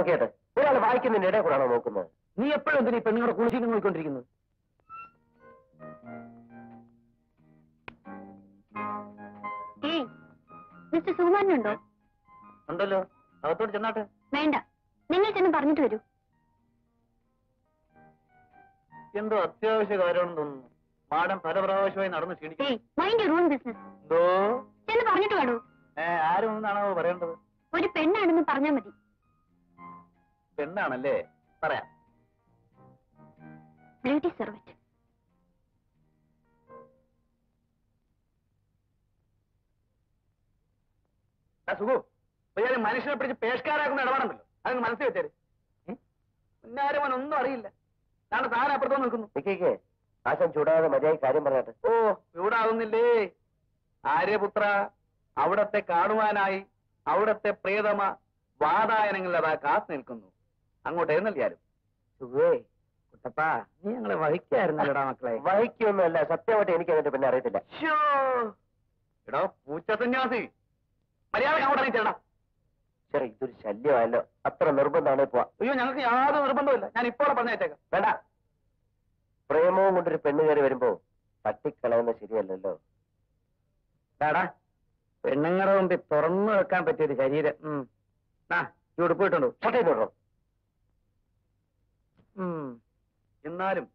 നോക്കിയാട്ടെ, ഒരാൾ വായിക്കുന്നതിന്റെ ഇടയിൽ കൂടാണോ നോക്കുന്നത്? നീ എപ്പോഴും എന്തിനാ ഈ പെണ്ണുങ്ങളുടെ കുളിച്ചിട്ട് നോക്കിക്കൊണ്ടിരിക്കുന്നത്? മിസ്റ്റർ സുകുമാരനുണ്ടോ? ഉണ്ടല്ലോ, അകത്തോട്ട് ചെന്നാട്ടെ. വേണ്ട, നിങ്ങൾ ചെന്ന് പറഞ്ഞിട്ട് വരൂ. എന്തോ അത്യാവശ്യ കാര്യമാണെന്ന് തോന്നുന്നു. മാഡം പല പ്രാവശ്യമായി നടന്ന് ക്ഷീണിക്കും. Mind your own business. എന്തോ ചെന്ന് പറഞ്ഞിട്ട് വേണോ? ആരും ഒന്നാണോ പറയേണ്ടത്? ഒരു പെണ്ണാണെന്ന് പറഞ്ഞാൽ മതി. പെണ്ണാണല്ലേ? പറയാം. Beauty servant. സുഖു, മനുഷ്യനെ പിടിച്ച് പേഷ്കാരാക്കുന്ന ഇടപാടുണ്ടല്ലോ, അതങ്ങ് മനസ്സിൽ വെച്ചേര്. പിന്നാരും അവൻ ഒന്നും അറിയില്ല. ഞാൻ താരം അപ്പുറത്തോ നിൽക്കുന്നു. ആശം ചൂടാതെ മര്യാദ കാര്യം പറഞ്ഞാട്ടെ. ഓ, ചൂടാകുന്നില്ലേ ആര്യപുത്ര? അവിടത്തെ കാണുവാനായി അവിടത്തെ പ്രിയതമ വാതായനങ്ങളിൽ അതാ കാത്തു നിൽക്കുന്നു. അങ്ങോട്ട് എഴുന്നള്ളിയാലും. സുഖേ, കുട്ടപ്പാ, നീ ഞങ്ങളെ വഹിക്കായിരുന്നല്ലോടാ മക്കളെ. വഹിക്കൊന്നുമല്ല, സത്യമായിട്ട് എനിക്ക് അതിന്റെ പിന്നെ അറിയത്തില്ല. എടോ പൂച്ച സന്യാസി, മര്യാദ അങ്ങോട്ട് അറിയിച്ചേടാ. ശരി, ഇതൊരു ശല്യമായല്ലോ. അത്ര നിർബന്ധമാണ് പോവാ. അയ്യോ, ഞങ്ങൾക്ക് യാതൊരു നിർബന്ധമില്ല. ഞാൻ ഇപ്പോൾ പറഞ്ഞേച്ചേക്കാം. വേണ്ട, പ്രേമവും കൊണ്ടൊരു പെണ്ണ് കയറി വരുമ്പോ തട്ടിക്കളയുന്നത് ശരിയല്ലല്ലോ. ടാടാ, പെണ്ണുങ്ങളുടെ മുമ്പിൽ തുറന്നു വെക്കാൻ പറ്റിയൊരു ശരീരം. ഈ ഉടുപ്പ് കിട്ടുണ്ടോ? ഷട്ടേട്ടോ. എന്നാലും